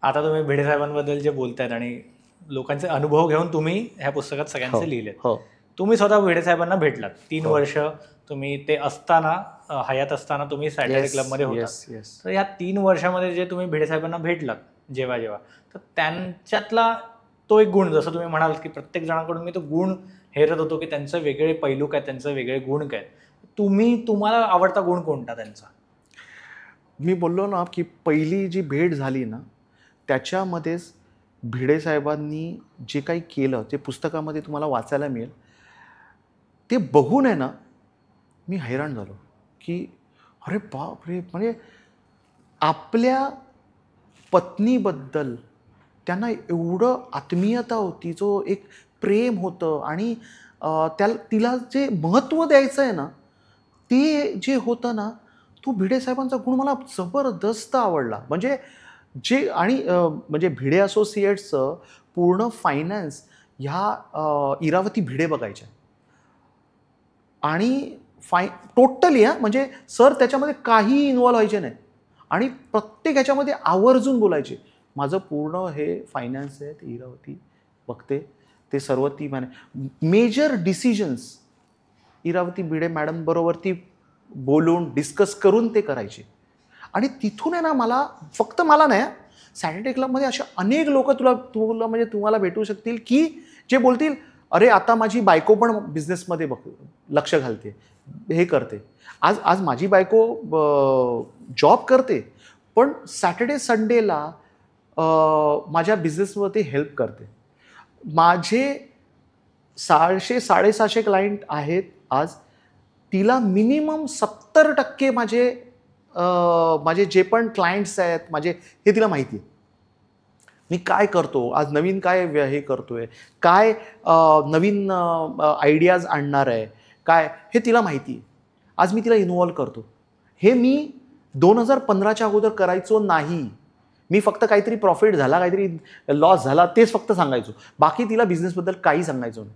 आता तुम्ही भिडे साहेबांबद्दल जे बोलतायत आणि लोकांचे अनुभव घेऊन तुम्ही ह्या पुस्तकात सगळ्यांचे लिहिलेत. तुम्ही स्वतः भिडे साहेबांना भेटलात 3 वर्ष तुम्ही ते असताना हयात असताना तुम्ही सॅटर्डे क्लबमध्ये होता. तर या 3 वर्षामध्ये जे तुम्ही भिडे साहेबांना भेटलात जेव्हा तर त्यांच्यातला तो एक गुण, जसं तुम्ही म्हणाल की प्रत्येक जणांकडून मी तो गुण हेरत होतो की त्यांचे वेगळे पैलू काय, त्यांचे वेगळे गुण काय. तुम्हाला आवडता गुण कोणता त्यांचा? मी बोललो ना की पहिली जी भेट झाली ना त्याच्यामध्येच भिडे साहेबांनी जे काही केलं ते पुस्तकामध्ये तुम्हाला वाचायला मिळेल. ते बघून आहे ना मी हैराण झालो की अरे बाप रे, म्हणजे आपल्या पत्नीबद्दल त्यांना एवढं आत्मीयता होती, जो एक प्रेम होतं आणि तिला जे महत्त्व द्यायचं आहे ना ते जे होतं ना, तो भिडे साहेबांचा गुण मला जबरदस्त आवडला. म्हणजे जे आणि म्हणजे भिडे असोसिएट्सचं पूर्ण फायनान्स ह्या इरावती भिडे बघायच्या आणि टोटली म्हणजे सर त्याच्यामध्ये काही इन्व्हॉल्व व्हायचे नाही आणि प्रत्येक ह्याच्यामध्ये आवर्जून बोलायचे, माझं पूर्ण हे फायनान्स आहे ते इरावती बघते, ते सर्व ती major decisions Iravati Bhide madam बरोबर ती बोलून डिस्कस करून ते करायचे. आणि तिथून आहे ना मला, फक्त मला नाही, सॅटर्डे क्लबमध्ये असे अनेक लोक म्हणजे तुम्हाला भेटू शकतील की जे बोलतील अरे आता माझी बायको पण बिझनेसमध्ये लक्ष घालते, हे करते. आज माझी बायको जॉब करते पण सॅटर्डे संडेला माझ्या बिझनेसमध्ये हेल्प करते. माझे 600-650 क्लायंट आहेत आज. तिला मिनिमम 70% माझे जे पण क्लायंट्स आहेत माझे, हे तिला माहिती आहे. मी काय करतो आज, नवीन काय हे करतोय, काय नवीन आयडियाज आणणार आहे काय, हे तिला माहिती आहे. आज मी तिला इन्व्हॉल्व करतो. हे मी 2015च्या अगोदर करायचो नाही. मी फक्त काहीतरी प्रॉफिट झाला, काहीतरी लॉस झाला तेच फक्त सांगायचो, बाकी तिला बिझनेसबद्दल काही सांगायचो नाही.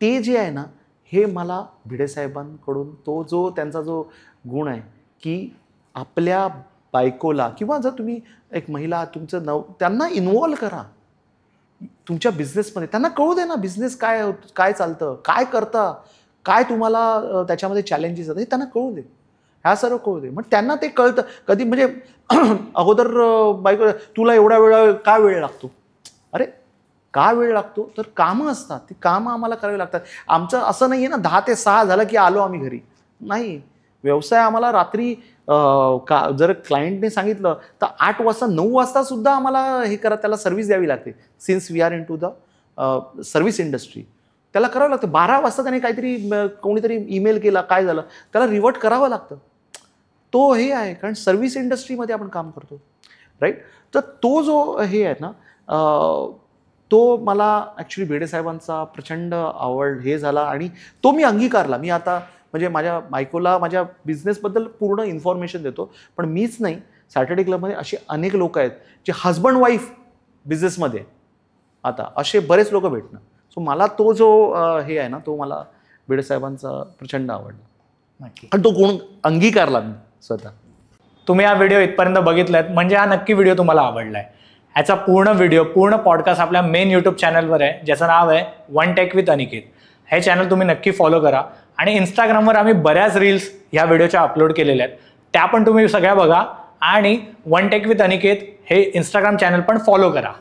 ते जे आहे ना हे मला भिडे साहेबांकडून तो त्यांचा जो गुण आहे की आपल्या बायकोला किंवा जर तुम्ही एक महिला तुमचं त्यांना इन्व्हॉल्व करा तुमच्या बिझनेसमध्ये. त्यांना कळू दे ना बिझनेस काय चालतं, काय करता, काय तुम्हाला त्याच्यामध्ये चॅलेंजेस आहेत हे त्यांना कळू दे, ह्या सर्व कळू दे. मग त्यांना ते कळतं. कधी म्हणजे अगोदर बायको तुला एवढा वेळ लागतो. अरे का वेळ लागतो, तर कामं असतात, ती कामं आम्हाला करावी लागतात. आमचं असं नाही आहे ना 10 ते 6 झालं की आलो आम्ही घरी. नाही, व्यवसाय आम्हाला रात्री जर क्लायंटने सांगितलं तर 8 वाजता 9 वाजता सुद्धा आम्हाला हे करा, त्याला सर्व्हिस द्यावी लागते. Since we are into the service industry, त्याला करावं लागतं. 12 वाजता त्याने काहीतरी कोणीतरी ईमेल केला, काय झालं, त्याला रिव्हर्ट करावं लागतं. तो हे आहे, कारण सर्व्हिस इंडस्ट्रीमध्ये आपण काम करतो, राईट. तर तो जो हे आहे ना तो मला ॲक्च्युली भिडे साहेबांचा प्रचंड हे झाला आणि तो मी अंगीकारला. मी आता म्हणजे माझ्या बायकोला माझ्या बिझनेसबद्दल पूर्ण इन्फॉर्मेशन देतो, पण मीच नाही, सॅटर्डे क्लबमध्ये असे अनेक लोक आहेत जे हजबंड वाईफ बिझनेसमध्ये आता असे बरेच लोक भेटणं. सो मला तो जो हे आहे ना तो मला भिडे साहेबांचा प्रचंड आवडला आणि तो गुण अंगीकारला मी स्वतः. तुम्ही हा व्हिडिओ इथपर्यंत बघितलात म्हणजे हा नक्की व्हिडिओ तुम्हाला आवडला आहे. ह्याचा पूर्ण पॉडकास्ट आपल्या मेन यूट्यूब चॅनलवर आहे, ज्याचं नाव आहे वन टेक विथ अनिकेत. हे चॅनल तुम्ही नक्की फॉलो करा आणि इंस्टाग्रामवर आम्ही बऱ्याच रील्स ह्या व्हिडिओच्या अपलोड केलेल्या आहेत, त्या पण तुम्ही सगळ्या बघा आणि वन टेक विथ अनिकेत हे इंस्टाग्राम चॅनल पण फॉलो करा.